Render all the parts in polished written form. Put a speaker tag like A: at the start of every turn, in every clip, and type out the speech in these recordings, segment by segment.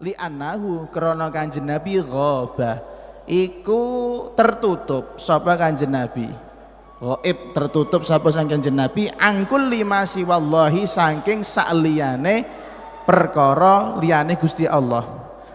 A: li annahu krana Kanjeng Nabi ghaba iku tertutup sapa Kanjeng Nabi, ghaib tertutup sapa sang Kanjeng Nabi, angkul lima siwallahi saking sakliyane perkara liyane Gusti Allah,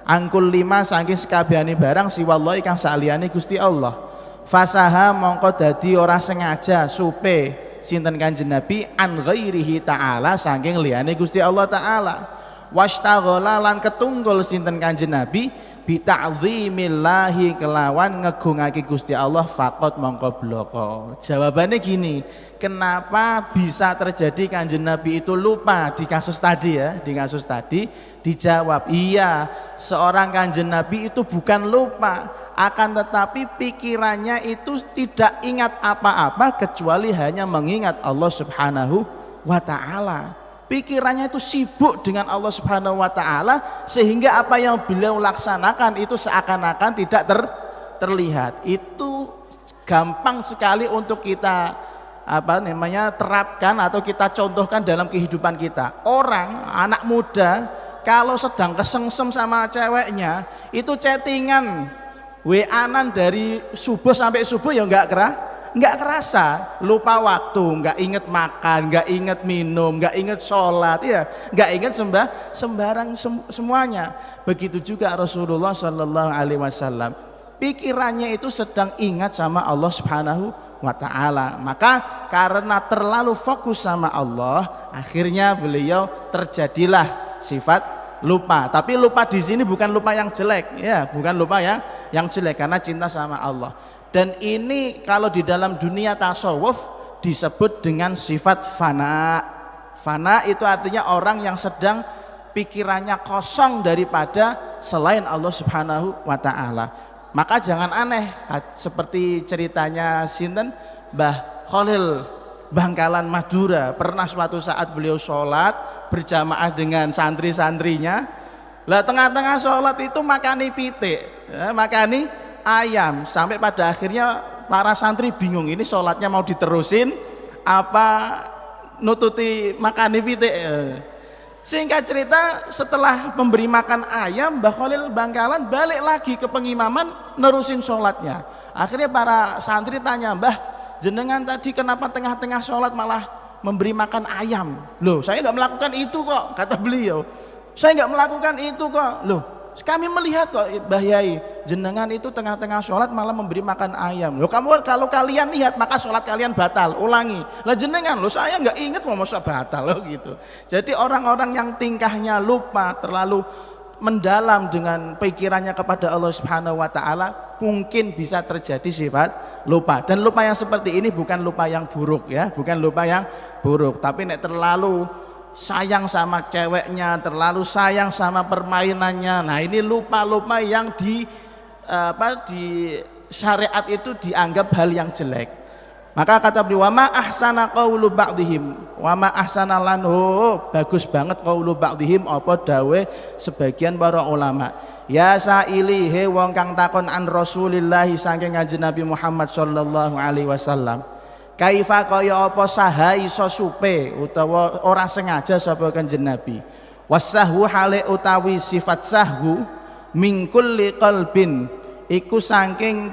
A: angkul lima saking sekabehane barang siwallahi kang sakliyane Gusti Allah. Fasaha mongko dadi ora sengaja supe sinten Kanjeng Nabi an ghairihi ta'ala saking liyane Gusti Allah taala. Wastaghala lan ketunggul sinten Kanjeng Nabi bi ta'zimillahi kelawan ngegungake Gusti Allah faqat mongko bloko. Jawabannya gini, kenapa bisa terjadi Kanjeng Nabi itu lupa di kasus tadi ya, di kasus tadi dijawab iya, seorang Kanjeng Nabi itu bukan lupa, akan tetapi pikirannya itu tidak ingat apa-apa kecuali hanya mengingat Allah Subhanahu wa ta'ala. Pikirannya itu sibuk dengan Allah Subhanahu wa ta'ala sehingga apa yang beliau laksanakan itu seakan-akan tidak terlihat. Itu gampang sekali untuk kita terapkan atau kita contohkan dalam kehidupan kita. Orang anak muda kalau sedang kesengsem sama ceweknya itu chattingan WA-an dari subuh sampai subuh ya nggak kerasa, lupa waktu, nggak inget makan, nggak inget minum, nggak inget sholat, ya, nggak inget sembarang semuanya. Begitu juga Rasulullah Shallallahu Alaihi Wasallam, pikirannya itu sedang ingat sama Allah Subhanahu wa Ta'ala. Maka karena terlalu fokus sama Allah, akhirnya beliau terjadilah sifat lupa. Tapi lupa di sini bukan lupa yang jelek, ya, bukan lupa yang jelek karena cinta sama Allah. Dan ini kalau di dalam dunia tasawuf disebut dengan sifat fana. Fana itu artinya orang yang sedang pikirannya kosong daripada selain Allah Subhanahu wa ta'ala. Maka jangan aneh seperti ceritanya sinten Mbah Khalil Bangkalan Madura. Pernah suatu saat beliau sholat berjamaah dengan santri-santrinya. Lah tengah-tengah sholat itu makani pitik, makani ayam, sampai pada akhirnya para santri bingung, ini sholatnya mau diterusin apa nututi makani pitik. Singkat cerita, setelah memberi makan ayam, Mbah Khalil Bangkalan balik lagi ke pengimaman nerusin sholatnya. Akhirnya para santri tanya, Mbah jenengan tadi kenapa tengah-tengah sholat malah memberi makan ayam? Loh, saya nggak melakukan itu kok, kata beliau. Saya nggak melakukan itu kok. Loh, kami melihat kok Mbah Yai, jenengan itu tengah-tengah sholat malah memberi makan ayam. Loh, kamu kalau kalian lihat maka sholat kalian batal, ulangi. Lah jenengan, loh saya nggak ingat mau masa batal loh gitu. Jadi orang-orang yang tingkahnya lupa, terlalu mendalam dengan pikirannya kepada Allah Subhanahu wa ta'ala, mungkin bisa terjadi sifat lupa. Dan lupa yang seperti ini bukan lupa yang buruk ya, bukan lupa yang buruk, tapi nek terlalu sayang sama ceweknya, terlalu sayang sama permainannya. Nah, ini lupa-lupa yang di syariat itu dianggap hal yang jelek. Maka kata beliau, wa ma ahsana qaulu ba'dihim, wa ma ahsana lanhu, bagus banget qaulu ba'dihim apa dawe sebagian para ulama. Ya saili he wong kang takon an Rasulillah saking Kanjeng Nabi Muhammad sallallahu alaihi wasallam. Kaifa kaya apa saha iso supe utawa ora sengaja sapa Kanjeng Nabi. Wasahhu hale utawi sifat sahhu min kulli qalbin iku saking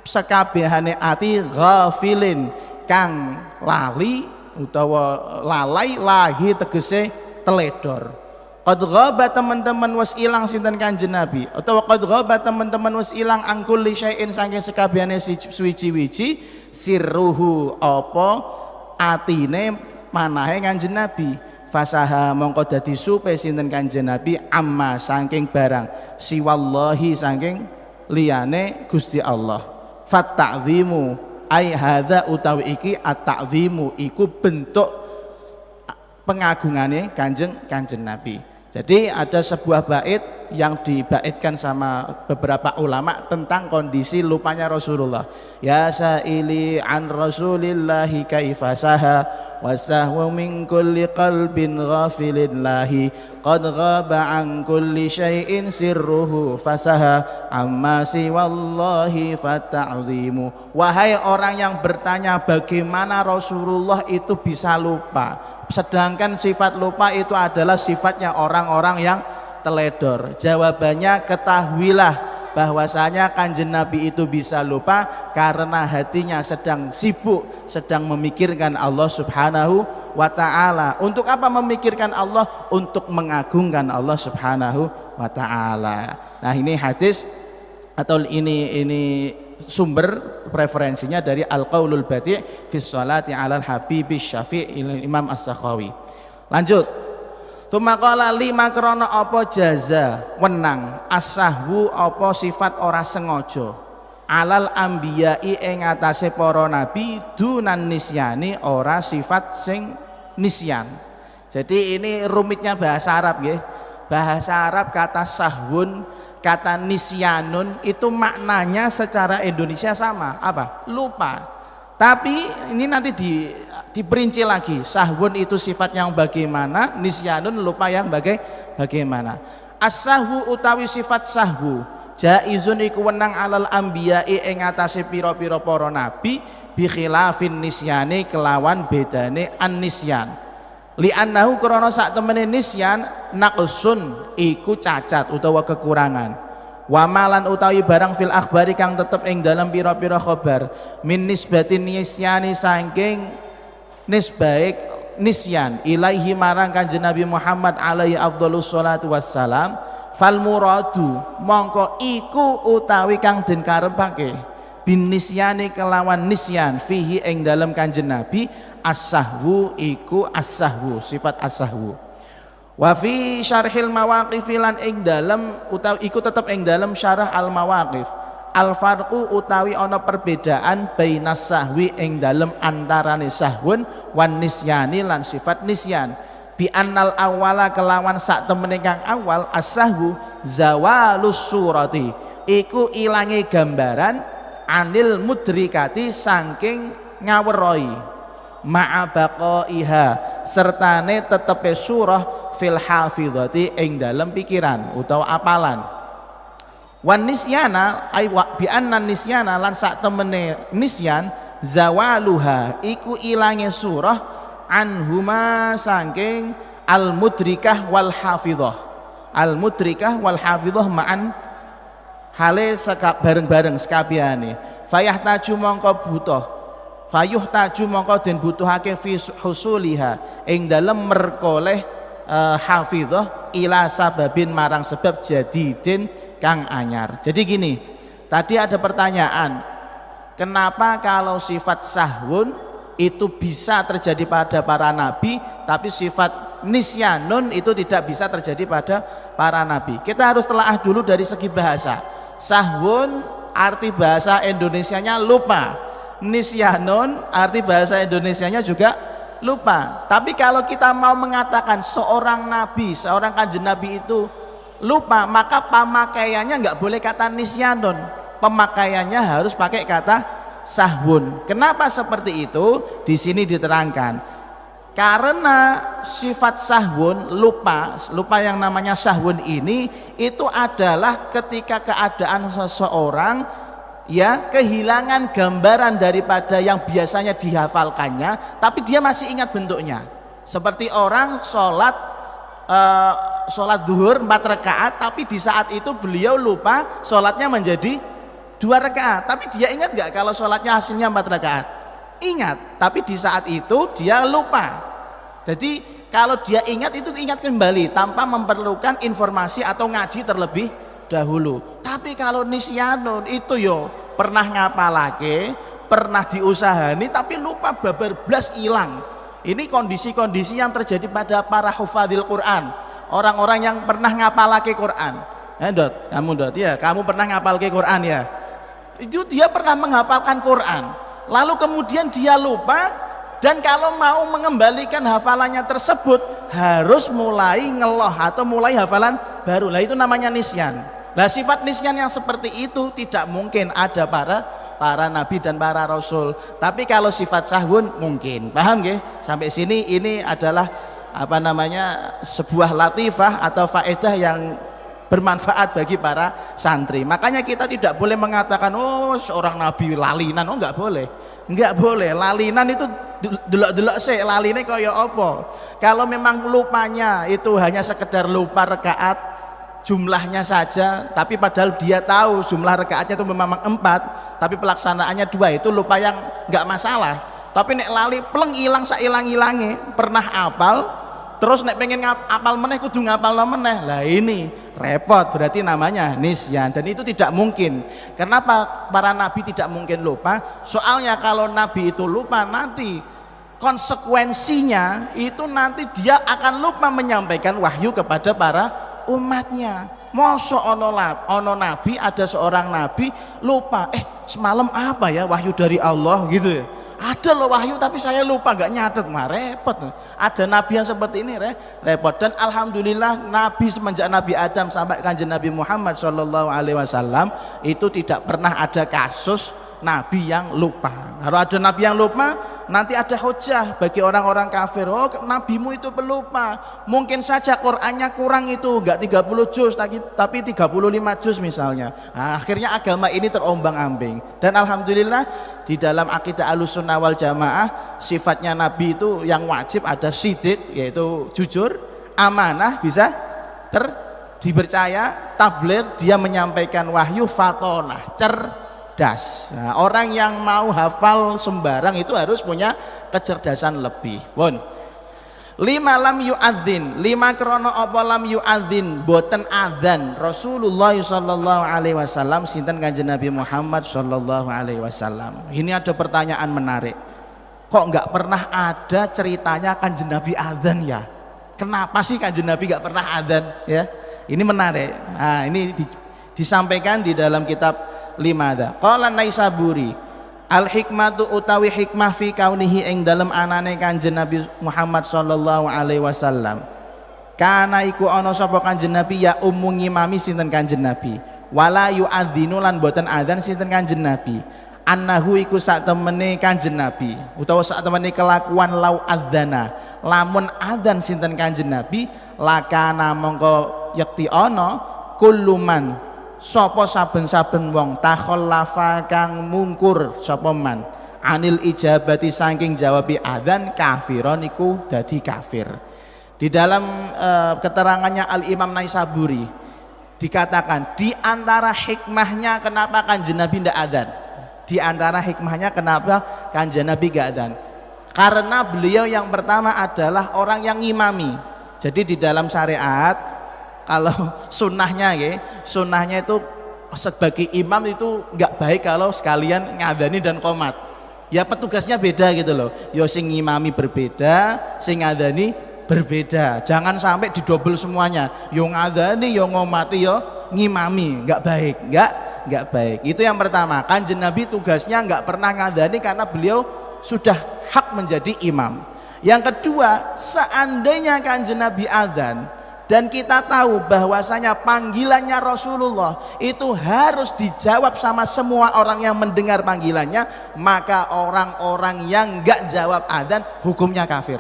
A: sekabehane ati ghafilin kang lali utawa lalai, lahi tegese teledor. Qad ghaba teman-teman was ilang sinten Kanjeng Nabi, utawa qad ghaba teman-teman was ilang angkul li syai'in saking sekabehane suwi-wiji sirruhu apa atine manahe Kanjeng Nabi. Fasaha mongko dadi supe sinten Kanjeng Nabi amma saking barang siwallahi saking liyane Gusti Allah. Fat ta'zimu ai hadza utawi iki at-ta'zimu iku bentuk pengagungane Kanjeng Nabi. Jadi ada sebuah bait yang dibaitkan sama beberapa ulama tentang kondisi lupanya Rasulullah. Ya sa'ili an Rasulillahi kaifa saha wa sahwa min kulli qalbin ghafilin lahi qad ghaba an kulli syai'in sirruhu fasaha amma siwallahi fata'zimu. Wahai orang yang bertanya bagaimana Rasulullah itu bisa lupa, sedangkan sifat lupa itu adalah sifatnya orang-orang yang teledor? Jawabannya, ketahuilah bahwasanya Kanjeng Nabi itu bisa lupa karena hatinya sedang sibuk, sedang memikirkan Allah Subhanahu wa ta'ala. Untuk apa memikirkan Allah? Untuk mengagungkan Allah Subhanahu wa ta'ala. Nah, ini hadis atau ini sumber preferensinya dari Al-Qaulul Badi' fi sholati 'alal Habibi Syafi' Imam As-Sakhawi. Lanjut. Tsumma qala lima krana apa jaza wenang as-sahwu apa sifat ora sengaja 'alal anbiya'i ing atase para nabi dunan nisyani ora sifat sing nisyan. Jadi ini rumitnya bahasa Arab nggih. Bahasa Arab kata sahwun, kata nisyanun itu maknanya secara Indonesia sama, apa? Lupa. Tapi ini nanti diperinci lagi. Sahwun itu sifat yang bagaimana, nisyanun lupa yang bagaimana. As-sahwu utawi sifat sahwu jaizun iku wenang alal anbiya'i ing atase pira-pira para nabi bi khilafin nisyani kelawan bedane an-nisyan. Li'annahu krana sak temene nisyan naqsun iku cacat utawa kekurangan. Wa malan utawi barang fil akhbari kang tetep ing dalam pira-pira khabar min nisbatin nisyani saking nisbaik nisyan ilaihi marang Kanjeng Nabi Muhammad alaihi afdhalus sholatu wassalam fal muradu mongko iku utawi kang den karepake bin nisyani kelawan nisyan fihi ing dalam Kanjeng Nabi as-sahwu iku as-sahwu sifat as-sahwu. Wa fi syarhil mawaqif lan ing dalem utawi iku tetep ing dalem syarah al mawaqif al farqu utawi ana perbedaan bainas sahwi ing dalem antarane sahwun wan nisyani lan sifat nisyan bi annal awwala kelawan sak temene kang awal as-sahwu zawalus surati iku ilange gambaran anil mudrikati saking ngaweroi ma'abaqaiha sertane tetepe surah fil hafidhati ing dalam pikiran utawa apalan. Wan nisyana ay bi anna nisyana lan sak temene nisyan zawaluha iku ilange surah anhuma saking al mudrikah wal hafidhah. Al mudrikah wal hafidhah ma'an hale bareng-bareng sekabehane. Fayahtaju mongko butuh fayuh taju mongko den butuhake fi husuliha ing dalem merkoleh hafidhah ila sababin marang sebab jadidin kang anyar. Jadi gini, tadi ada pertanyaan, kenapa kalau sifat sahwun itu bisa terjadi pada para nabi tapi sifat nisyanun itu tidak bisa terjadi pada para nabi? Kita harus telaah dulu dari segi bahasa. Sahwun arti bahasa Indonesianya lupa, nisyanun arti bahasa Indonesianya juga lupa. Tapi kalau kita mau mengatakan seorang nabi, seorang Kanjeng Nabi itu lupa, maka pemakaiannya nggak boleh kata nisyanun, pemakaiannya harus pakai kata sahwun. Kenapa seperti itu? Di sini diterangkan karena sifat sahwun lupa yang namanya sahwun ini itu adalah ketika keadaan seseorang ya kehilangan gambaran daripada yang biasanya dihafalkannya tapi dia masih ingat bentuknya. Seperti orang sholat zuhur 4 rakaat tapi di saat itu beliau lupa sholatnya menjadi 2 rakaat, tapi dia ingat gak kalau sholatnya hasilnya 4 rakaat? Ingat, tapi di saat itu dia lupa. Jadi kalau dia ingat itu ingat kembali tanpa memerlukan informasi atau ngaji terlebih dahulu. Tapi kalau nisyanun itu yo pernah ngapalake, pernah diusahani tapi lupa babar blas hilang. Ini kondisi-kondisi yang terjadi pada para hufadzil Quran, orang-orang yang pernah ngapalake Quran. Dot, kamu Dot ya, kamu pernah ngapalake Quran ya. Itu dia pernah menghafalkan Quran, lalu kemudian dia lupa, dan kalau mau mengembalikan hafalannya tersebut harus mulai ngeloh atau mulai hafalan baru. Lah itu namanya nisyan. Nah sifat nisyan yang seperti itu tidak mungkin ada para nabi dan para rasul. Tapi kalau sifat sahwun mungkin. Paham nggih? Sampai sini ini adalah apa namanya sebuah latifah atau faedah yang bermanfaat bagi para santri. Makanya kita tidak boleh mengatakan oh seorang nabi lalinan, oh enggak boleh, lalinan itu delok-delok sih laline kaya apa. Kalau memang lupanya itu hanya sekedar lupa rakaat jumlahnya saja, tapi padahal dia tahu jumlah rakaatnya itu memang 4, tapi pelaksanaannya 2, itu lupa yang nggak masalah. Tapi nek lali pleng ilang sak ilang-ilange, pernah apal terus nek pengen apal meneh kudu ngapal meneh. Lah ini repot, berarti namanya nisyan, dan itu tidak mungkin. Kenapa para nabi tidak mungkin lupa? Soalnya kalau nabi itu lupa, nanti konsekuensinya itu nanti dia akan lupa menyampaikan wahyu kepada para umatnya. Mosok ono nabi, ada seorang nabi lupa, semalam apa ya wahyu dari Allah gitu ya. Ada loh wahyu tapi saya lupa, nggak nyatet, mah repot. Ada nabi yang seperti ini repot. Dan alhamdulillah nabi semenjak Nabi Adam sampai kanjeng Nabi Muhammad SAW itu tidak pernah ada kasus nabi yang lupa. Kalau ada nabi yang lupa, nanti ada hujah bagi orang-orang kafir. Oh, nabimu itu pelupa. Mungkin saja Qur'annya kurang, itu enggak 30 juz tapi 35 juz misalnya. Nah, akhirnya agama ini terombang-ambing. Dan alhamdulillah di dalam akidah Ahlussunnah wal Jamaah, sifatnya nabi itu yang wajib ada sidik, yaitu jujur, amanah, bisa dipercaya, tabligh, dia menyampaikan wahyu, fatonah, Nah, orang yang mau hafal sembarang itu harus punya kecerdasan lebih. Pun 5 lam yu'adzin, 5 krono apa lam yu'adzin, boten adzan Rasulullah sallallahu alaihi wasallam, sinten kanjeng Nabi Muhammad sallallahu alaihi wasallam. Ini ada pertanyaan menarik, kok nggak pernah ada ceritanya kanjeng Nabi adzan ya? Kenapa sih kanjeng Nabi nggak pernah adzan ya? Ini menarik. Nah, ini disampaikan di dalam kitab Limada. Qala Naisaburi, al hikmatu utawi hikmah fi kaunihi ing dalam anane kanjeng Nabi Muhammad sallallahu alaihi wasallam. Kana iku ana sapa kanjeng Nabi ya ngimami sinten kanjeng Nabi. Wala yu'adzinu lan boten adzan sinten kanjeng Nabi. Annahu iku sak temene kanjeng Nabi utawa sak temene kelakuan lau adzana. Lamun adzan sinten kanjeng Nabi, lakana mongko yakti ana kulluman sapa saben-saben wong takhallafa kang mungkur sapa man anil ijabati saking jawabi adzan kafiron iku dadi kafir. Di dalam keterangannya Al Imam Naisaburi dikatakan di antara hikmahnya kenapa kanjeng Nabi ndak adzan, di antara hikmahnya kenapa kanjeng Nabi nggak adzan, karena beliau yang pertama adalah orang yang ngimami. Jadi di dalam syariat kalau sunnahnya itu sebagai imam itu nggak baik kalau sekalian ngadani dan qomat. Ya petugasnya beda gitu loh. Yo sing ngimami berbeda, sing ngadani berbeda. Jangan sampai didobel semuanya. Yo ngadani, yo ngomati, yo ngimami. Nggak baik, nggak baik. Itu yang pertama. Kanjeng Nabi tugasnya nggak pernah ngadani karena beliau sudah hak menjadi imam. Yang kedua, seandainya kanjeng Nabi adzan dan kita tahu bahwasanya panggilannya Rasulullah itu harus dijawab sama semua orang yang mendengar panggilannya, maka orang-orang yang enggak jawab adzan hukumnya kafir.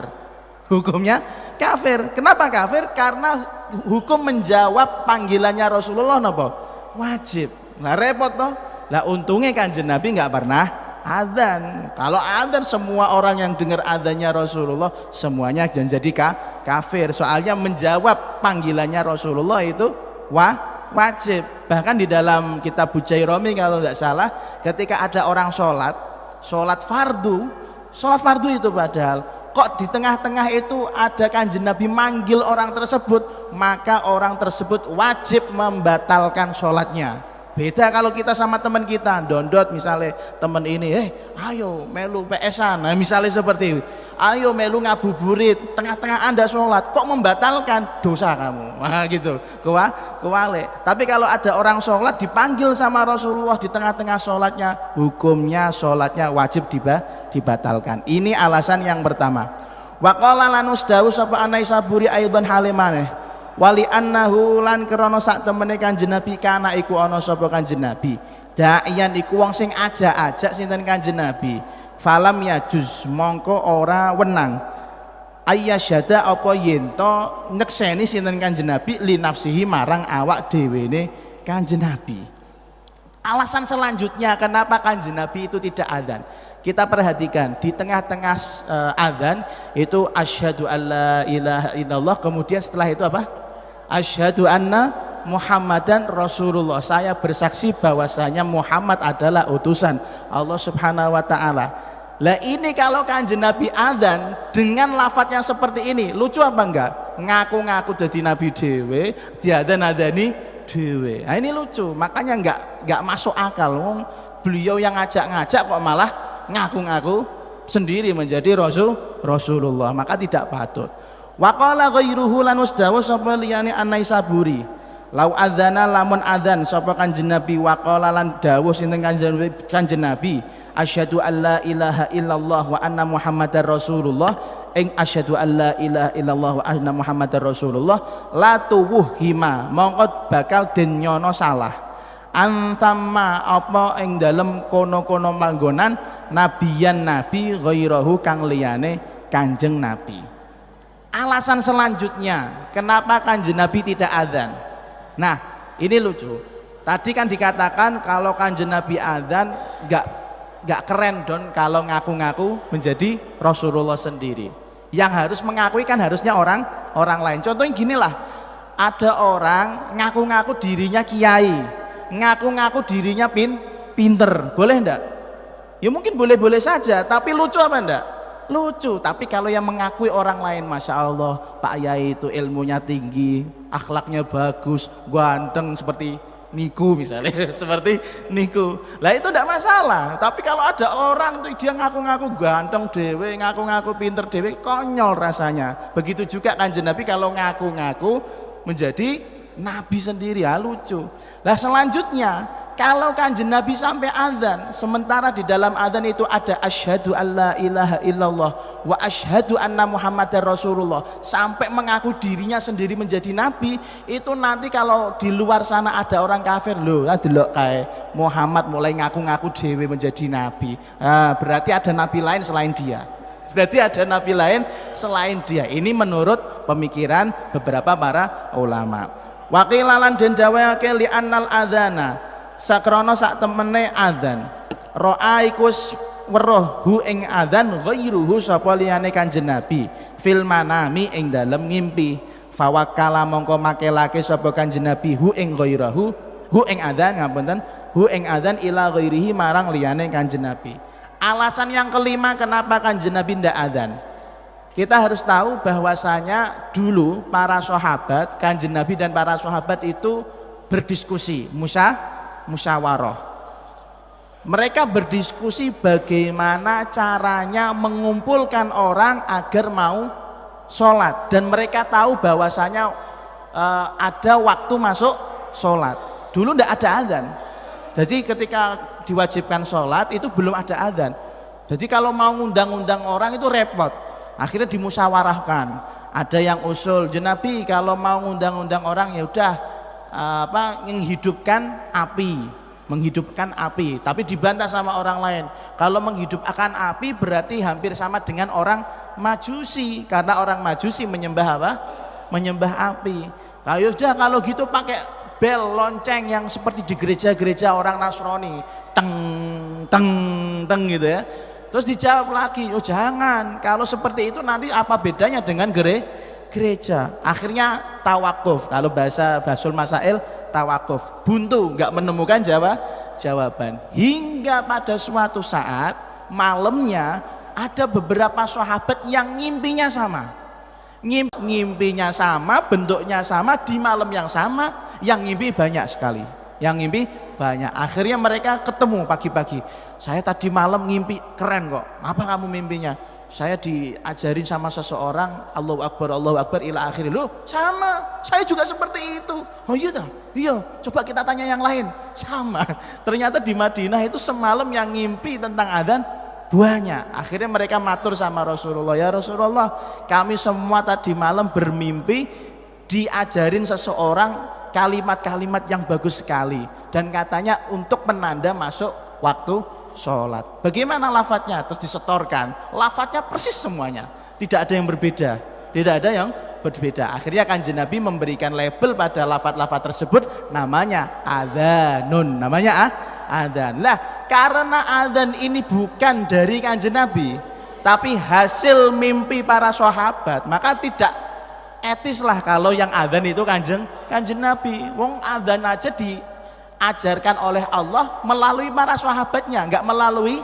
A: Hukumnya kafir. Kenapa kafir? Karena hukum menjawab panggilannya Rasulullah napa? Wajib. Nah repot toh. Lah untungnya kanjeng Nabi enggak pernah adzan. Kalau adzan semua orang yang dengar adzannya Rasulullah semuanya jadi kafir. Soalnya menjawab panggilannya Rasulullah itu wajib. Bahkan di dalam kitab Bujairami kalau tidak salah, ketika ada orang sholat fardu itu padahal kok di tengah-tengah itu ada kanjeng Nabi manggil orang tersebut, maka orang tersebut wajib membatalkan sholatnya. Beda kalau kita sama teman kita dondot, misalnya teman ini ayo melu PS-an, nah, misalnya seperti itu, ayo melu ngabuburit, tengah-tengah Anda sholat kok membatalkan, dosa kamu, nah gitu kewale. Tapi kalau ada orang sholat dipanggil sama Rasulullah di tengah-tengah sholatnya, hukumnya sholatnya wajib dibatalkan. Ini alasan yang pertama. Wa qala lanus dawu sapa Naisaburi aidan halimane wali annahu lan krana sak temene kanjeng Nabi kana iku ana sapa kanjeng Nabi da'iyan iku wong sing ajak-ajak sinten kanjeng Nabi falam yajuz mongko ora wenang ayyasyada apa yento nyekseni sinten kanjeng Nabi li nafsihi marang awak dhewene kanjeng Nabi. Alasan selanjutnya kenapa kanjeng Nabi itu tidak adzan, kita perhatikan di tengah-tengah adzan itu asyhadu alla ilaha illallah, kemudian setelah itu apa? Asyhadu anna Muhammadan Rasulullah. Saya bersaksi bahwasanya Muhammad adalah utusan Allah Subhanahu wa taala. Lah ini kalau Kanjeng Nabi adzan dengan lafadz yang seperti ini, lucu apa enggak? Ngaku-ngaku jadi nabi dhewe, diadzan-adzani dhewe. Nah, ini lucu, makanya enggak masuk akal. Beliau yang ngajak-ngajak kok malah ngaku-ngaku sendiri menjadi Rasulullah, maka tidak patut. Wa qala ghairuhu lan wasdawu sapa liyane An-Naisaburi. Lau adzana lamun adzan sapa Kanjeng Nabi wa qala lan dawuh sinten Kanjeng Nabi asyhadu alla ilaha illallah wa anna muhammadar rasulullah ing asyhadu alla ilaha illallah wa anna muhammadar rasulullah la tuwuhima mongko bakal den nyono salah antamma apa ing dalem kono-kono manggonan nabiyan nabi ghairahu kang liyane Kanjeng Nabi. Alasan selanjutnya kenapa Kanjeng Nabi tidak adzan. Nah, ini lucu. Tadi kan dikatakan kalau Kanjeng Nabi adzan enggak keren don kalau ngaku-ngaku menjadi Rasulullah sendiri. Yang harus mengakui kan harusnya orang lain. Contohnya ginilah. Ada orang ngaku-ngaku dirinya kiai, ngaku-ngaku dirinya pinter. Boleh enggak? Ya mungkin boleh-boleh saja, tapi lucu apa enggak? Lucu. Tapi kalau yang mengakui orang lain, Masya Allah Pak Yai itu ilmunya tinggi, akhlaknya bagus, ganteng seperti niku misalnya seperti niku, lah itu tidak masalah. Tapi kalau ada orang dia ngaku-ngaku ganteng dewe, ngaku-ngaku pinter dewe, konyol rasanya. Begitu juga Kanjeng Nabi kalau ngaku-ngaku menjadi Nabi sendiri, ya lucu. Nah selanjutnya kalau Kanjeng Nabi sampai adzan, sementara di dalam adzan itu ada asyhadu alla ilaha illallah wa asyhadu anna muhammadar rasulullah, sampai mengaku dirinya sendiri menjadi nabi, itu nanti kalau di luar sana ada orang kafir, loh delok kae Muhammad mulai ngaku-ngaku dhewe menjadi nabi. Nah, berarti ada nabi lain selain dia. Berarti ada nabi lain selain dia. Ini menurut pemikiran beberapa para ulama. Waqilalan den dawuhake li annal adzana sakrono sak temene adzan ro'a iku weruh hu ing adzan ghairuhu sapa liyane Kanjeng Nabi fil manami ing dalem ngimpi fawakkala mongko makelake sapa Kanjeng Nabi hu ing ghairahu hu ing adzan ngapunten hu ing adzan ila ghairihi marang liyane Kanjeng Nabi. Alasan yang kelima kenapa Kanjeng Nabi ndak adzan, kita harus tahu bahwasanya dulu para sahabat Kanjeng Nabi dan para sahabat itu berdiskusi musyawarah. Mereka berdiskusi bagaimana caranya mengumpulkan orang agar mau sholat, dan mereka tahu bahwasanya ada waktu masuk sholat. Dulu tidak ada adzan, jadi ketika diwajibkan sholat itu belum ada adzan. Jadi kalau mau ngundang-undang orang itu repot, akhirnya dimusyawarahkan. Ada yang usul, Nabi kalau mau ngundang-undang orang ya udah menghidupkan api, tapi dibantah sama orang lain. Kalau menghidupkan api berarti hampir sama dengan orang Majusi, karena orang Majusi menyembah apa? Menyembah api. Kalau gitu pakai bel lonceng yang seperti di gereja-gereja orang Nasrani, teng teng teng gitu ya. Terus dijawab lagi, oh jangan, kalau seperti itu nanti apa bedanya dengan gereja. Akhirnya tawakuf, kalau bahasa Basul Masail tawakuf, buntu, nggak menemukan jawaban. Hingga pada suatu saat malamnya ada beberapa sahabat yang ngimpinya sama, ngimpinya sama, bentuknya sama, di malam yang sama, yang ngimpi banyak sekali, yang ngimpi banyak. Akhirnya mereka ketemu pagi-pagi, saya tadi malam ngimpi keren kok, apa kamu mimpinya? Saya diajarin sama seseorang Allahu Akbar ila akhir. Loh sama, saya juga seperti itu. Oh iya toh? Iya, coba kita tanya yang lain. Sama. Ternyata di Madinah itu semalam yang ngimpi tentang adzan banyak. Akhirnya mereka matur sama Rasulullah, ya Rasulullah, kami semua tadi malam bermimpi diajarin seseorang kalimat-kalimat yang bagus sekali, dan katanya untuk penanda masuk waktu sholat. Bagaimana lafadznya? Terus disetorkan, lafadznya persis semuanya, tidak ada yang berbeda, tidak ada yang berbeda. Akhirnya Kanjeng Nabi memberikan label pada lafadz-lafadz tersebut, namanya adzanun, namanya adzan. Lah karena adzan ini bukan dari Kanjeng Nabi tapi hasil mimpi para sahabat, maka etis lah kalau yang adzan itu kanjeng Nabi. Wong adzan aja diajarkan oleh Allah melalui para sahabatnya, nggak melalui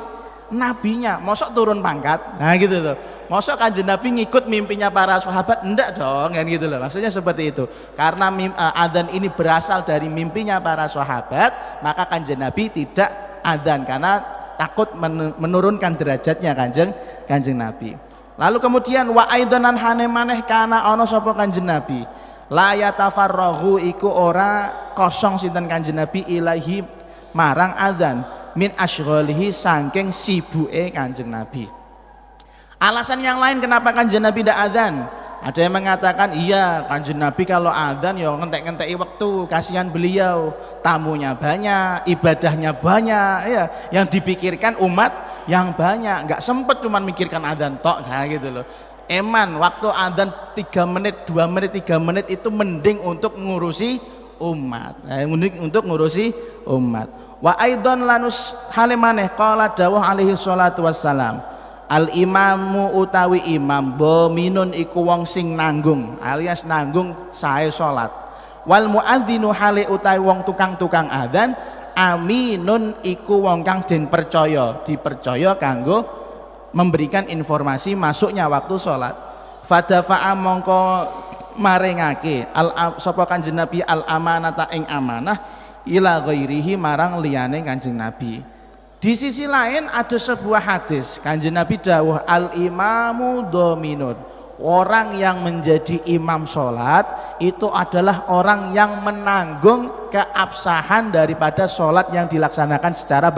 A: nabinya. Mosok turun pangkat, nah gitu loh. Mosok kanjeng Nabi ngikut mimpinya para sahabat, enggak dong, kan gitu loh. Maksudnya seperti itu. Karena adzan ini berasal dari mimpinya para sahabat, maka kanjeng Nabi tidak adzan karena takut menurunkan derajatnya kanjeng Nabi. Lalu kemudian wa aidanan hane maneh kana ana sapa kanjeng Nabi la yatafarraghu iku ora kosong sinten kanjeng Nabi ilahi marang adzan min asyghalihi saking sibuke kanjeng Nabi. Alasan yang lain kenapa kanjeng Nabi tidak adzan, ada yang mengatakan iya kanjeng Nabi kalau adzan ya ngentek-ngenteki waktu, kasihan beliau, tamunya banyak, ibadahnya banyak ya, yang dipikirkan umat yang banyak, nggak sempet cuman mikirkan adzan tok, nah gitu loh. Eman waktu adzan 3 menit, 2 menit, 3 menit itu mending untuk ngurusi umat, untuk ngurusi umat. Wa aidon lanus halimaneh qala dawuh alaihi salatu wassalam al imamu utawi imam dhaminun iku wong sing nanggung alias nanggung sae salat, wal muadzinu hale utawi wong tukang adzan aminun iku wong kang den dipercaya kanggo memberikan informasi masuknya waktu salat. Fadafa'a mongko maringake sapa kanjeng Nabi al amanata ing amanah ila ghairihi marang liyane kanjeng Nabi. Di sisi lain ada sebuah hadis kanjeng Nabi dawuh al imamu dhaminun, orang yang menjadi imam sholat itu adalah orang yang menanggung keabsahan daripada sholat yang dilaksanakan secara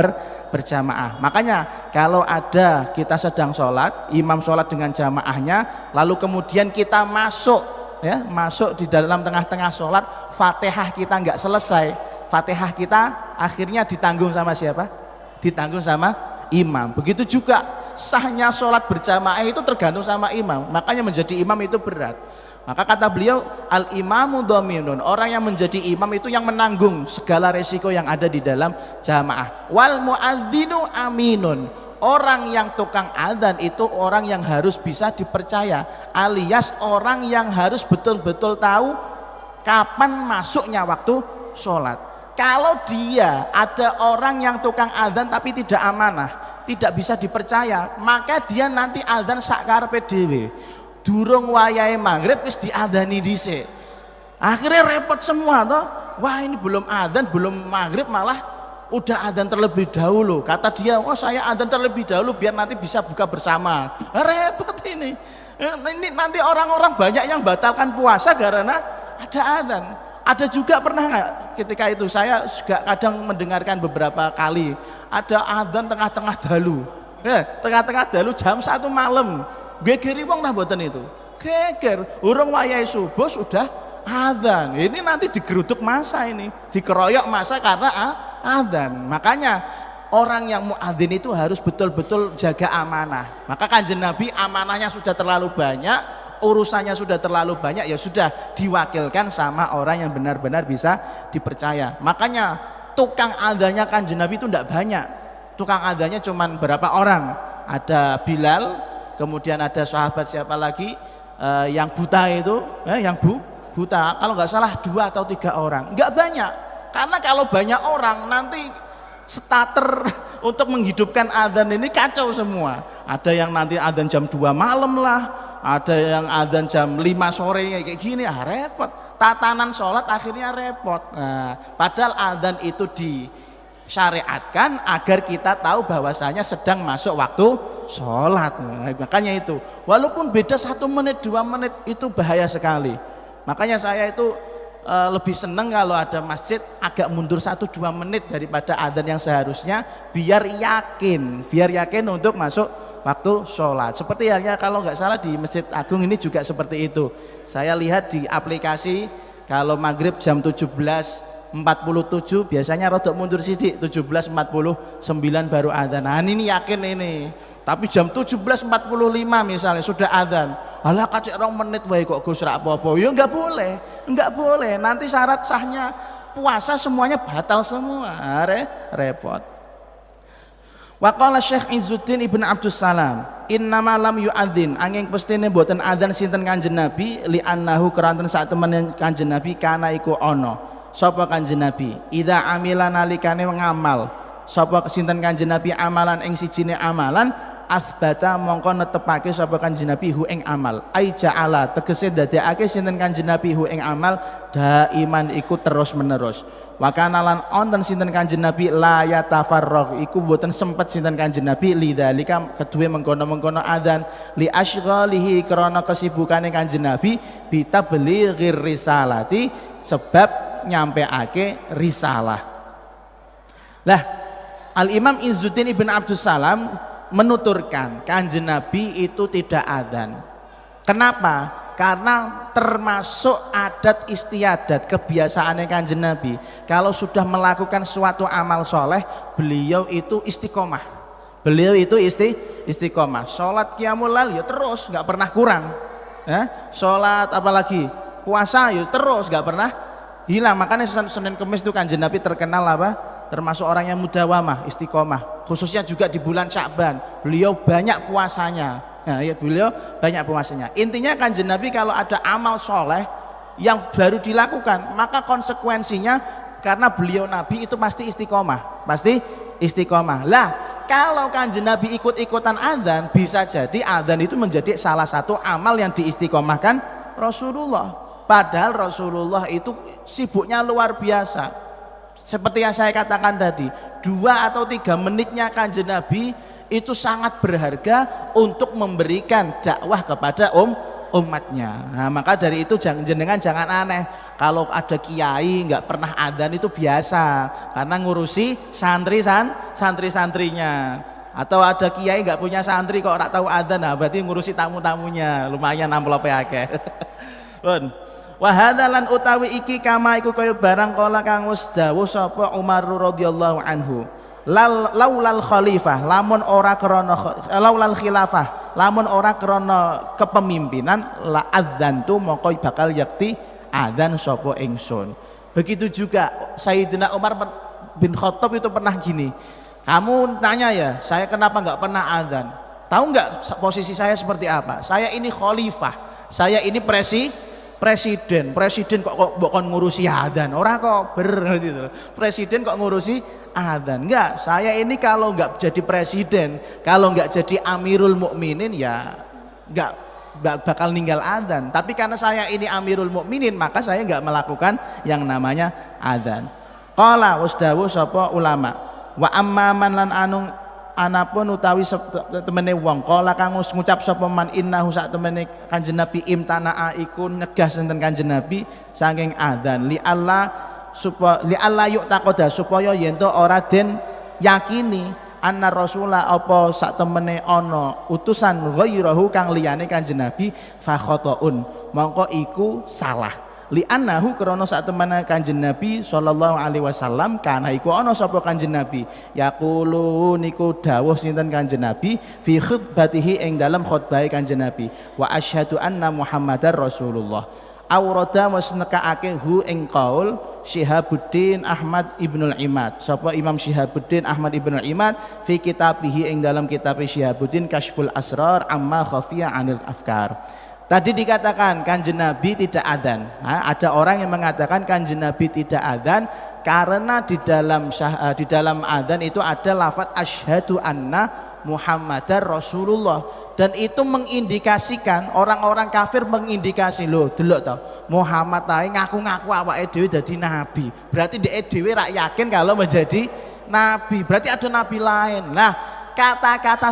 A: berjamaah. Makanya kalau ada kita sedang sholat, imam sholat dengan jamaahnya, lalu kemudian kita masuk di dalam tengah-tengah sholat, Fatihah kita nggak selesai, Fatihah kita akhirnya ditanggung sama siapa? Ditanggung sama imam. Begitu juga sahnya sholat berjamaah itu tergantung sama imam, makanya menjadi imam itu berat. Maka kata beliau al imamu dhaminun, orang yang menjadi imam itu yang menanggung segala resiko yang ada di dalam jamaah. Wal muadzinu aminun, orang yang tukang adzan itu orang yang harus bisa dipercaya, alias orang yang harus betul-betul tahu kapan masuknya waktu sholat. Kalau dia ada orang yang tukang adzan tapi tidak amanah, tidak bisa dipercaya, maka dia nanti adzan sakarepe dhewe. Durung wayahe maghrib wis diadzani dhisik. Akhirnya repot semua toh. Wah, ini belum adzan, belum maghrib malah udah adzan terlebih dahulu. Kata dia, "Oh, saya adzan terlebih dahulu biar nanti bisa buka bersama." Repot ini. Ini nanti orang-orang banyak yang batalkan puasa karena ada adzan. Ada juga pernah nggak ketika itu saya juga kadang mendengarkan beberapa kali ada adzan tengah-tengah dalu, tengah-tengah dalu jam 1 malam, gegeri wong nah mboten itu, geger, urung wayahe subuh sudah adzan. Ini nanti digeruduk masa, ini dikeroyok masa karena adzan. Makanya orang yang muadzin itu harus betul-betul jaga amanah. Maka kanjeng Nabi amanahnya sudah terlalu banyak, urusannya sudah terlalu banyak, ya sudah diwakilkan sama orang yang benar-benar bisa dipercaya. Makanya tukang adzannya kanjeng Nabi itu tidak banyak, tukang adzannya cuman berapa orang, ada Bilal, kemudian ada sahabat siapa lagi yang buta itu, yang buta, kalau nggak salah 2 atau 3 orang, nggak banyak. Karena kalau banyak orang nanti starter untuk menghidupkan adzan ini kacau semua. Ada yang nanti adzan jam 2 malam lah, ada yang adzan jam 5 sore kayak gini, repot. Tatanan sholat akhirnya repot. Nah, padahal adzan itu disyariatkan agar kita tahu bahwasanya sedang masuk waktu sholat. Nah, makanya itu, walaupun beda 1 menit 2 menit itu bahaya sekali. Makanya saya itu lebih seneng kalau ada masjid agak mundur 1-2 menit daripada adzan yang seharusnya, biar yakin untuk masuk waktu sholat. Seperti halnya kalau nggak salah di Masjid Agung ini juga seperti itu. Saya lihat di aplikasi kalau maghrib jam 17.47 biasanya rodok mundur sidik, 17.49 baru adzan. Nah ini yakin ini. Tapi jam 17.45 misalnya sudah adzan, alah kacek 2 menit wae kok Gus rak apa-apa. Ya nggak boleh. Nanti syarat sahnya puasa semuanya batal semua. Repot. Wa qala Syekh Izzuddin Ibn Abdus Salam, innama lam yu'adzin, angin pestine mboten adzan sinten Kanjeng Nabi li annahu keranten sak temen Kanjeng Nabi kana iku ana sapa Kanjeng Nabi idza amila nalikane ngamal sapa sinten Kanjeng Nabi amalan ing sijine amalan asbata mongko netepake sapa Kanjeng Nabi hu ing amal ai ja'ala tegese dadekake sinten Kanjeng Nabi hu ing amal daiman iku terus menerus. Wa kana lan onten sinten Kanjeng Nabi la yatafarragh iku mboten sempet sinten Kanjeng Nabi lidzalika kedue mengkono-mengkono adzan li asghalihi krana kesibukane Kanjeng Nabi bitablighir risalati sebab nyampeake risalah. Lah Al Imam Izzuddin Ibn Abdus Salam menuturkan Kanjeng Nabi itu tidak adzan. Kenapa? Karena termasuk adat istiadat kebiasaannya Kanjeng Nabi, kalau sudah melakukan suatu amal soleh beliau itu istiqomah, beliau itu istiqomah. Sholat qiyamul lail ya terus nggak pernah kurang ya. Sholat apalagi puasa ya terus nggak pernah hilang. Makanya Senin Kemis itu Kanjeng Nabi terkenal apa? Termasuk orang yang mudawamah, istiqomah. Khususnya juga di bulan Sya'ban beliau banyak puasanya. Nah, ya beliau banyak puasanya. Intinya Kanjeng Nabi kalau ada amal soleh yang baru dilakukan, maka konsekuensinya karena beliau Nabi itu pasti istiqomah, pasti istiqomah. Lah kalau Kanjeng Nabi ikut-ikutan adzan, bisa jadi adzan itu menjadi salah satu amal yang diistiqomahkan Rasulullah. Padahal Rasulullah itu sibuknya luar biasa. Seperti yang saya katakan tadi, 2 atau 3 menitnya Kanjeng Nabi itu sangat berharga untuk memberikan dakwah kepada umatnya. Nah, maka dari itu jenengan jangan aneh kalau ada kiai nggak pernah adzan, itu biasa karena ngurusi santri-santrinya. Atau ada kiai nggak punya santri kok ora tahu adzan, nah berarti ngurusi tamu-tamunya, lumayan amplopnya akeh. Pun wa hadalan utawi iki kama iku kaya barang kala kang wis dawuh sapa Umar radhiyallahu anhu. Laulal khalifah lamun ora krana laulal khilafah lamun ora krana kepemimpinan la adzantu mongko bakal yakti adzan sapa ingsun. Begitu juga Sayyidina Umar bin Khattab itu pernah gini, kamu nanya ya saya kenapa nggak pernah adzan, tahu nggak posisi saya seperti apa? Saya ini khalifah, saya ini presiden kok bukan ngurusi adzan, orang kok gitu. Presiden kok ngurusi adzan? Enggak, saya ini kalau nggak jadi presiden, kalau nggak jadi Amirul Mukminin ya nggak bakal ninggal adzan. Tapi karena saya ini Amirul Mukminin, maka saya nggak melakukan yang namanya adzan. Qala wasdawu sapa ulama wa amman lan anu anapun utawi temene wong kala kang ngucap sapa man innahu sak temene Kanjeng Nabi imtanaa iku nyegah sinten Kanjeng Nabi saking adzan li Allah yuk takoda supaya yen to ora den yakini anna rasula apa sak temene ana utusan ghairahu kang liyane Kanjeng Nabi fa khataun mongko iku salah li annahu krana sak temene Kanjeng Nabi sallallahu alaihi wasallam kana iku ana sapa Kanjeng Nabi yaqulu niku dawuh sinten Kanjeng Nabi fi khutbatihi ing dalam khutbah Kanjeng Nabi wa asyhadu anna Muhammadar Rasulullah awrada was nekaake hu ing qaul Syihabuddin Ahmad Ibnul Imad sapa Imam Syihabuddin Ahmad Ibnul Imad fi kitabihi ing dalam kitab Syihabuddin Kashful Asrar amma khafiya anil afkar. Tadi dikatakan Kanjeng Nabi tidak adzan. Nah, ada orang yang mengatakan Kanjeng Nabi tidak adzan karena di dalam adzan itu ada lafaz asyhadu anna Muhammadar Rasulullah, dan itu mengindikasikan orang-orang kafir mengindikasi loh delok to Muhammad ae ngaku-ngaku awake dhewe dadi nabi. Berarti dhek dhewe rak yakin kalau menjadi nabi. Berarti ada nabi lain. Nah, kata-kata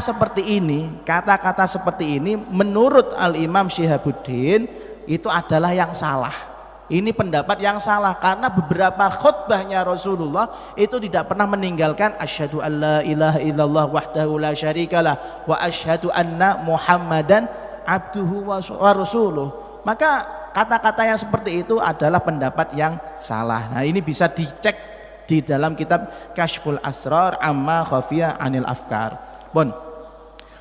A: seperti ini menurut Al-Imam Syihabuddin itu adalah yang salah. Ini pendapat yang salah karena beberapa khutbahnya Rasulullah itu tidak pernah meninggalkan asyhadu alla ilaha illallah wahdahu la syarikalah wa asyhadu anna Muhammadan abduhu wa rasuluh. Maka kata-kata yang seperti itu adalah pendapat yang salah. Nah, ini bisa dicek di dalam kitab Kashful Asrar amma khafiya anil afkar. Bon.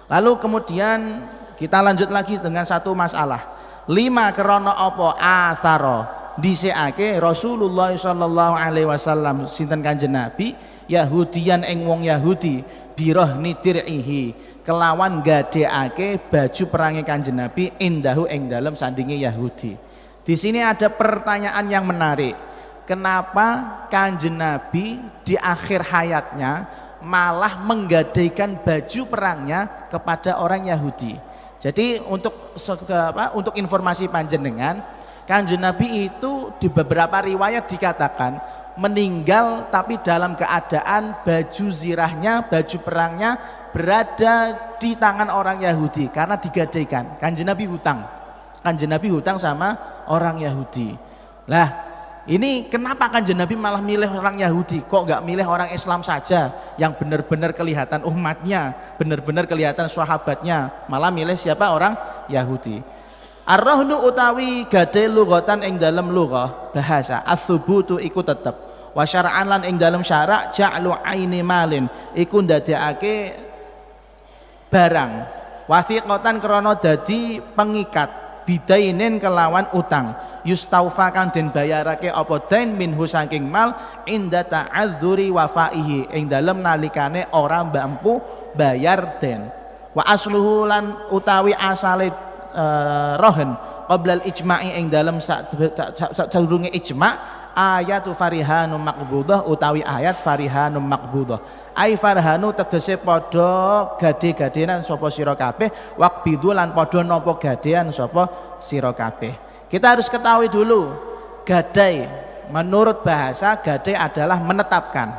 A: Lalu kemudian kita lanjut lagi dengan satu masalah. 5 krana apa athara dhisikake Rasulullah sallallahu alaihi wasallam sinten Kanjeng Nabi Yahudian ing wong Yahudi birahni dir'ihi kelawan gadeake baju perangi Kanjeng Nabi indahu ing dalem sandinge Yahudi. Di sini ada pertanyaan yang menarik. Kenapa Kanjeng Nabi di akhir hayatnya malah menggadaikan baju perangnya kepada orang Yahudi? Jadi untuk informasi panjenengan, Kanjeng Nabi itu di beberapa riwayat dikatakan meninggal tapi dalam keadaan baju zirahnya, baju perangnya berada di tangan orang Yahudi karena digadaikan. Kanjeng Nabi hutang. Kanjeng Nabi hutang sama orang Yahudi. Lah, ini kenapa Kanjeng Nabi malah milih orang Yahudi? Kok nggak milih orang Islam saja yang benar-benar kelihatan umatnya, benar-benar kelihatan sahabatnya, malah milih siapa? Orang Yahudi. Ar-rahnu utawi gade lughatan ing dalem lughah bahasa as-subutu iku tetep wa syar'an lan ing dalem syarak ja'lu aini malin iku ndadekake barang wasiqatan krana dadi pengikat bidainin kelawan utang yustaufa kang den bayarake apa dain minhu saking mal inda ta'adzuri wafaihi ing dalem nalikane ora mampu bayar den wa asluhu lan utawi asale rohen qoblal ijma'i ing dalam sadurunge ijma' ayatu farihanum maqbudah utawi ayat farihanum maqbudah ai farhanu tegese padha gade-gadenan sapa sira kabeh waqbidu lan padha nampa gadean sapa sira kabeh. Kita harus ketahui dulu gadai menurut bahasa gadai adalah menetapkan.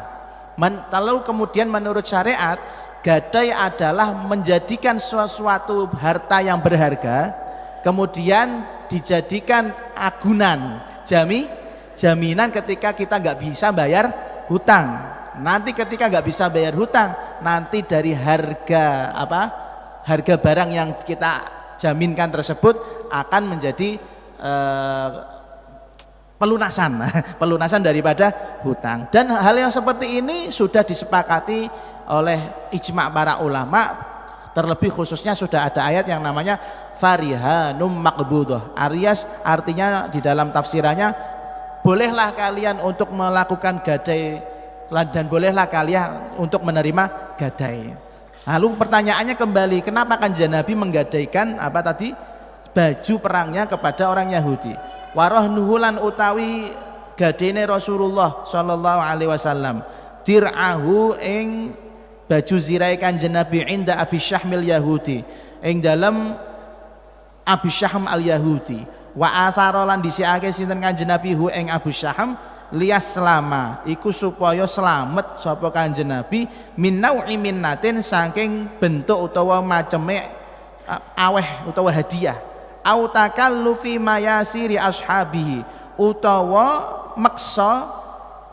A: Lalu kemudian menurut syariat gadai adalah menjadikan sesuatu harta yang berharga kemudian dijadikan agunan jaminan ketika kita nggak bisa bayar hutang. Nanti ketika nggak bisa bayar hutang, nanti dari harga harga barang yang kita jaminkan tersebut akan menjadi pelunasan daripada hutang. Dan hal yang seperti ini sudah disepakati oleh ijma' para ulama, terlebih khususnya sudah ada ayat yang namanya farihanum maqbudah. Artinya di dalam tafsirannya bolehlah kalian untuk melakukan gadai dan bolehlah kalian untuk menerima gadai. Lalu pertanyaannya kembali, kenapa Kanjeng Nabi menggadaikan baju perangnya kepada orang Yahudi? Warahnuhu lan utawi gadene Rasulullah sallallahu alaihi wasallam dir'ahu ing baju zirai Kanjeng Nabi inda Abi Syahmil Yahudi ing dalam Abi Syahm al Yahudi wa athara lan disiake sinten Kanjeng Nabi hu ing Abu Syahm lias selama iku supaya selamat sapa Kanjeng Nabi min nau'i minnatin saking bentuk utawa maceme aweh utawa hadiah au takallufi mayasiri ashabihi utawa maksa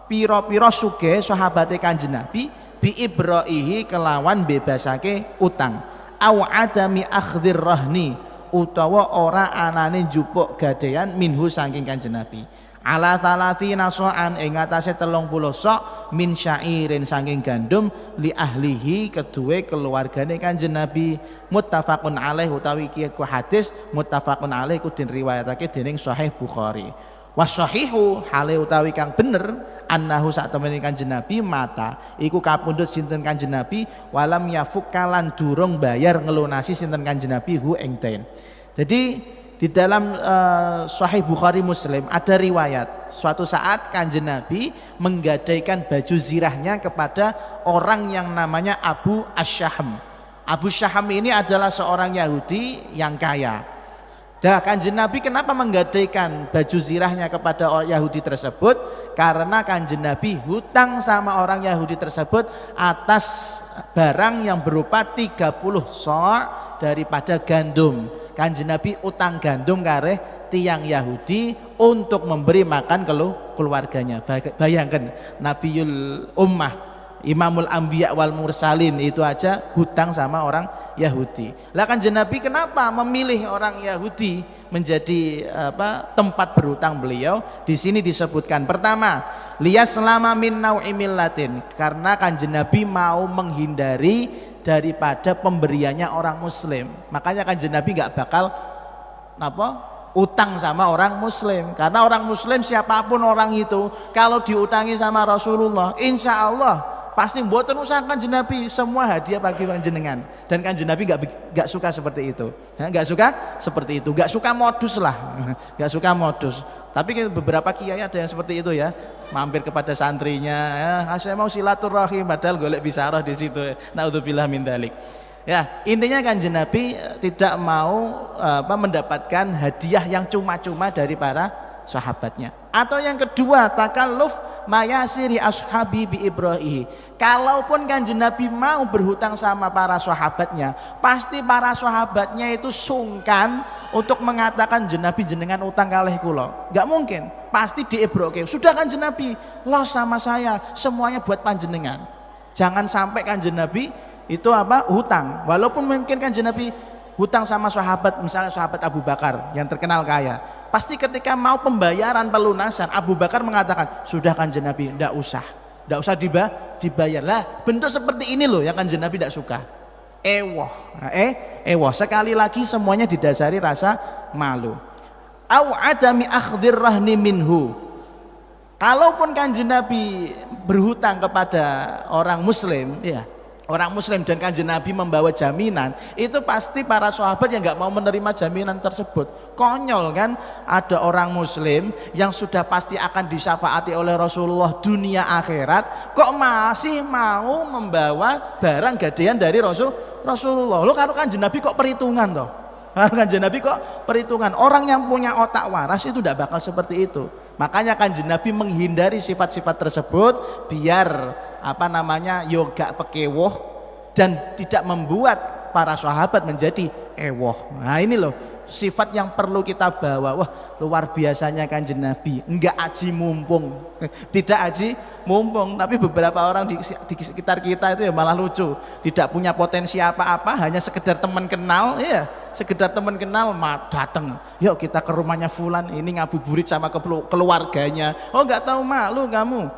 A: pira-pira sugih sahabate Kanjeng Nabi bi ibraihi kelawan bebasake utang au adami akhdhir rahni utawa ora anane njupuk gadean minhu saking Kanjeng Nabi ala thalathina so'an ing atase 30 sok min syairin saking gandum li ahlihi kedue keluargane Kanjeng Nabi muttafaqun alaih utawi ku hadis muttafaqun alaih ku den riwayatake dening Sahih Bukhari wasahihu hale utawi kang bener annahu sak temene Kanjeng Nabi mata iku kapundhut sinten Kanjeng Nabi walam yafukkalan durung bayar ngelunasi sinten Kanjeng Nabi hu ing dain. Jadi di dalam Sahih Bukhari Muslim ada riwayat suatu saat Kanjeng Nabi menggadaikan baju zirahnya kepada orang yang namanya Abu Asyaham. Abu Syaham ini adalah seorang Yahudi yang kaya. Dah Kanjeng Nabi kenapa menggadaikan baju zirahnya kepada orang Yahudi tersebut? Karena Kanjeng Nabi hutang sama orang Yahudi tersebut atas barang yang berupa 30 sa' daripada gandum. Kanjeng Nabi utang gandum kareh tiang Yahudi untuk memberi makan keluarganya. Bayangkan Nabiul Ummah, Imamul Anbiya wal Mursalin itu aja hutang sama orang Yahudi. Lah Kanjeng Nabi kenapa memilih orang Yahudi menjadi tempat berhutang beliau? Di sini disebutkan pertama, liyas selama min nau'i millatin, karena Kanjeng Nabi mau menghindari daripada pemberiannya orang muslim. Makanya Kanjeng Nabi nggak bakal utang sama orang muslim, karena orang muslim siapapun orang itu kalau diutangi sama Rasulullah insya Allah pasti mboten usah Kanjeng Nabi, semua hadiah bagi panjenengan. Dan Kanjeng Nabi nggak suka seperti itu, nggak suka seperti itu, nggak suka modus lah, nggak suka modus. Tapi beberapa kiai ada yang seperti itu ya, mampir kepada santrinya, ya, saya mau silaturahim, padahal golek bisaroh di situ. Naudzubillah min dzalik. Ya, intinya Kanjeng Nabi tidak mau mendapatkan hadiah yang cuma-cuma dari para sahabatnya. Atau yang kedua, takalluf mayasiri ashabi bi ibrahi. Kalaupun Kanjeng Nabi mau berhutang sama para sahabatnya, pasti para sahabatnya itu sungkan untuk mengatakan Kanjeng Nabi jenengan utang kalih kula. Enggak mungkin, pasti diebroke. Sudah Kanjeng Nabi, los sama saya, semuanya buat panjenengan. Jangan sampai Kanjeng Nabi itu hutang. Walaupun mungkin Kanjeng Nabi hutang sama sahabat, misalnya sahabat Abu Bakar yang terkenal kaya, pasti ketika mau pembayaran pelunasan, Abu Bakar mengatakan, sudah Kanjeng Nabi, tidak usah dibayar lah. Bentuk seperti ini loh yang Kanjeng Nabi tidak suka. Ewoh. Sekali lagi semuanya didasari rasa malu. Au adami akhdir rahni minhu. Kalaupun Kanjeng Nabi berhutang kepada orang Muslim, ya, orang Muslim dan Kanjeng Nabi membawa jaminan, itu pasti para sahabat yang nggak mau menerima jaminan tersebut. Konyol kan, ada orang Muslim yang sudah pasti akan disyafaati oleh Rasulullah dunia akhirat, kok masih mau membawa barang gadean dari Rasulullah. Lo kalau Kanjeng Nabi kok perhitungan toh? Kalau Kanjeng Nabi kok perhitungan. Orang yang punya otak waras itu tidak bakal seperti itu. Makanya Kanjeng Nabi menghindari sifat-sifat tersebut biar yoga pekewoh dan tidak membuat para sahabat menjadi ewoh. Nah ini loh sifat yang perlu kita bawa. Wah, luar biasanya Kanjeng Nabi, enggak aji mumpung. Tidak aji mumpung, tapi beberapa orang di sekitar kita itu ya malah lucu, tidak punya potensi apa-apa, hanya sekedar teman kenal, ya sekedar teman kenal datang, yuk kita ke rumahnya fulan ini ngabuburit sama keluarganya. Oh nggak tahu malu kamu,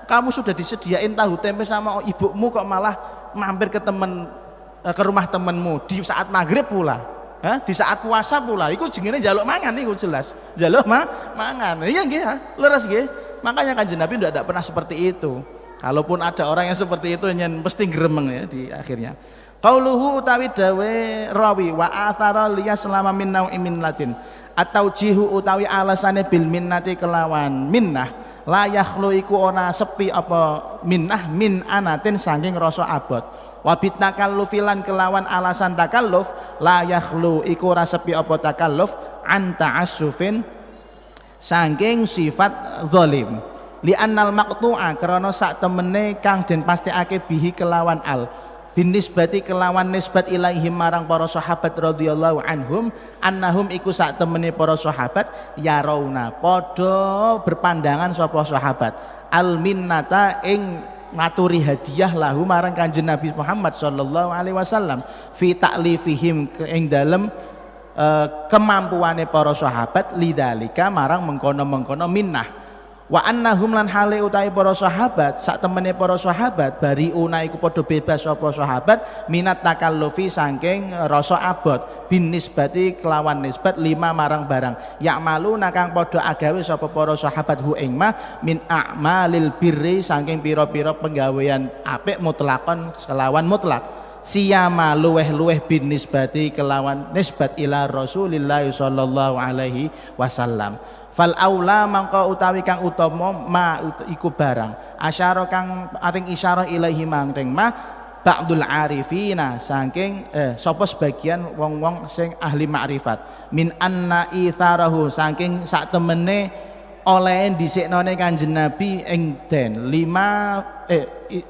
A: kamu sudah disediain tahu tempe sama ibumu kok malah mampir ke rumah temenmu di saat maghrib pula, di saat puasa pula. Iku jenenge jaluk mangan, iku jelas jaluk mangan. Iya nggih, leres nggih. Makanya Kanjeng Nabi tidak pernah seperti itu. Kalaupun ada orang yang seperti itu yang pasti gremeng ya di akhirnya. Qauluhu utawi dawe rawi wa athara liya selama min nau'i min latin, atau jihu utawi alasane bil minnati kelawan minnah, la yakhlu iku ora sepi apa minnah min anatin saking rasa abot. Wa bitakallufi lan kelawan alasan takalluf, la yakhlu iku ora sepi apa takalluf an ta'assufin saking sifat zalim. Li annal maqtu'a krana sak temene kang den pastekake bihi kelawan al bin nisbati kelawan nisbat ilaihim marang para sahabat radhiyallahu anhum, annahum iku sak temene para sahabat yarauna padha berpandangan sapa sahabat al minnata ing ngaturi hadiah lahu marang Kanjeng Nabi Muhammad sallallahu alaihi wasallam fi ta'lifihim ing dalem kemampuane para sahabat lidalika marang mengkono-mengkono minnah. Wa annahum lan hale utahe para sahabat sak temene para sahabat bariuna iku padha bebas sapa sahabat minat takallufi saking rasa abot bin nisbati kelawan nisbat lima marang barang ya'maluna kang padha agawe sapa para sahabat hu ing ma min a'malil birri saking pira-pira penggawean apik mutlakon kelawan mutlak siyama luweh-luweh bin nisbati kelawan nisbat ila Rasulillah sallallahu alaihi wasallam. Fal aula mangka utawi kang utama iku barang asyara kang aring isyarah ilaihi mangring ma ba'dul arifina saking sapa sebagian wong-wong sing ahli makrifat min anna itharahu saking sak temene oleh dhisiknone Kanjeng Nabi ing den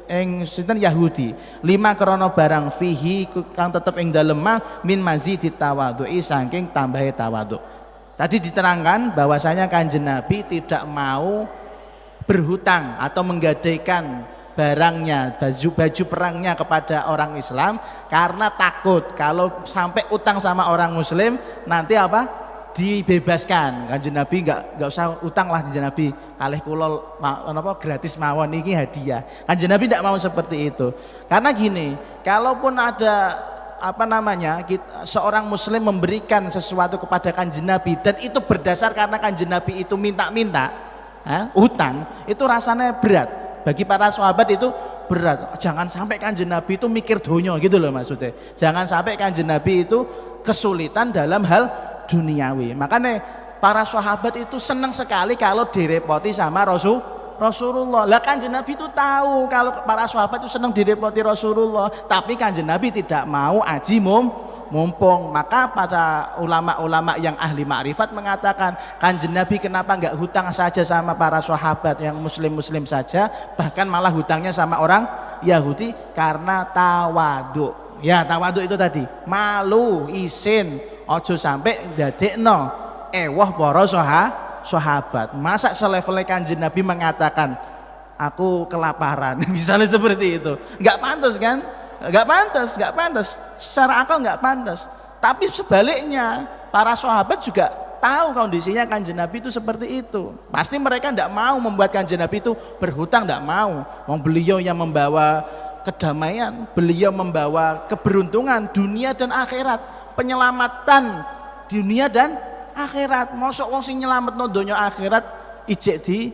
A: ing sinten Yahudi lima krana barang fihi kang tetep ing dalem min mazidit tawadhu'i saking tambahe tawadhu. Tadi diterangkan bahwasanya Kanjeng Nabi tidak mau berhutang atau menggadaikan barangnya, baju perangnya kepada orang Islam karena takut kalau sampai utang sama orang Muslim nanti dibebaskan. Kanjeng Nabi nggak usah utang lah Kanjeng Nabi, kalih kula gratis mawon iki hadiah. Kanjeng Nabi tidak mau seperti itu. Karena gini, kalaupun ada seorang muslim memberikan sesuatu kepada Kanjeng Nabi dan itu berdasar karena Kanjeng Nabi itu minta-minta utang, itu rasanya berat, bagi para sahabat itu berat. Jangan sampai Kanjeng Nabi itu mikir donya gitu loh maksudnya. Jangan sampai Kanjeng Nabi itu kesulitan dalam hal duniawi. Makanya para sahabat itu senang sekali kalau direpoti sama Rasulullah. Lah Kanjeng Nabi itu tahu kalau para sahabat itu senang direpoti Rasulullah, tapi Kanjeng Nabi tidak mau aji mumpung. Maka pada ulama-ulama yang ahli makrifat mengatakan, Kanjeng Nabi kenapa enggak hutang saja sama para sahabat yang muslim-muslim saja, bahkan malah hutangnya sama orang Yahudi karena tawadhu. Ya, tawadhu itu tadi, malu, isin, ojo sampai ndadekno ewah para sahabat. Masa selevel Kanjeng Nabi mengatakan aku kelaparan misalnya seperti itu, enggak pantas kan? Enggak pantas, secara akal enggak pantas. Tapi sebaliknya para sahabat juga tahu kondisinya Kanjeng Nabi itu seperti itu. Pasti mereka enggak mau membuat Kanjeng Nabi itu berhutang, enggak mau. Wong beliau yang membawa kedamaian, beliau membawa keberuntungan dunia dan akhirat, penyelamatan dunia dan akhirat. Mosok wong sing nyelametno donya akhirat ijek di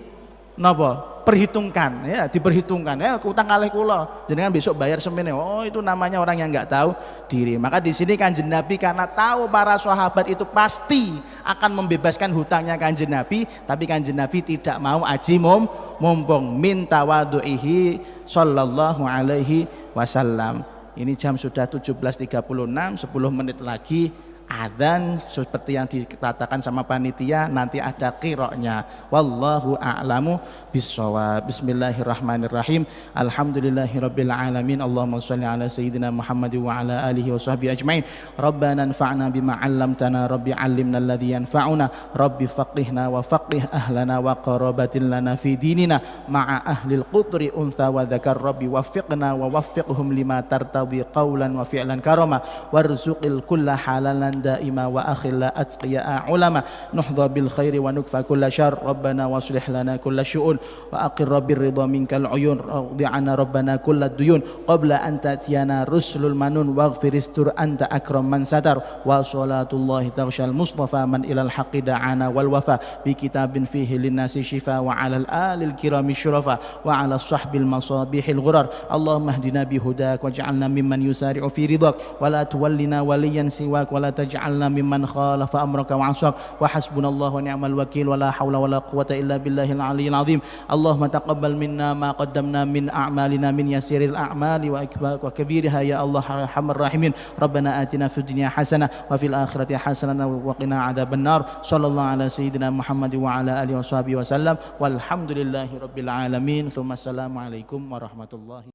A: napa? Perhitungkan ya, diperhitungkan ya, utang kalih kula jenengan besok bayar semene. Oh, itu namanya orang yang enggak tahu diri. Maka di sini Kanjeng Nabi karena tahu para sahabat itu pasti akan membebaskan hutangnya Kanjeng Nabi, tapi Kanjeng Nabi tidak mau aji mumpung min tawadhuihi sallallahu alaihi wasallam. Ini jam sudah 17.36, 10 menit lagi adzan seperti yang dikatakan sama panitia, nanti ada qira'nya. Wallahu a'lamu bissawab. Bismillahirrahmanirrahim. Alhamdulillahirabbil alamin. Allahumma shalli ala sayyidina Muhammad wa ala alihi wa sahbihi ajmain. Rabbana anfa'na bima 'allamtana, rabbi 'allimna alladhi yanfa'una, rabbi faqihna wa faqih ahlana wa qarabatin lana fi dinina ma'a ahlil qutri untha wa dzakar, rabbi waffiqna wa waffiqhum lima tartadi qawlan wa fi'lan karama warzuqil kulla halalan daima wa akhilla atqiya ulama nuhdha bil khairi wa nukfa kulla syarr rabbana waslih lana kulla syu'un wa aqir rabbir ridha minkal uyun radhi'ana rabbana kulla duyun qabla an ta'tiyana rusulul manun waghfir istur anta akram man satar wa salatullahi taghshal mustafa man ilal haqqi da'ana wal wafa bi kitabin fihi linnasi shifa wa 'alal alil kirami syurafa wa 'alas sahbil masabihil ghurar Allahumma hdina bihudak waj'alna mimman yusari'u fi ridhak wa la tuwallina waliyan siwak wa la ja'alna mimman khalafa amraka wa 'asak wa hasbunallahu wa ni'mal wakil wa la haula wa la quwwata illa billahil aliyyil azim. Allahumma taqabbal minna ma qaddamna min a'malina min yasiril a'mali wa akbar wa kabiriha ya Allah arhamar rahimin. Rabbana atina fid dunya hasanah wa fil akhirati hasanah wa qina adzaban nar. Sallallahu ala sayyidina Muhammad wa ala alihi washabihi wasallam walhamdulillahi rabbil alamin. Tsumma assalamu alaikum warahmatullahi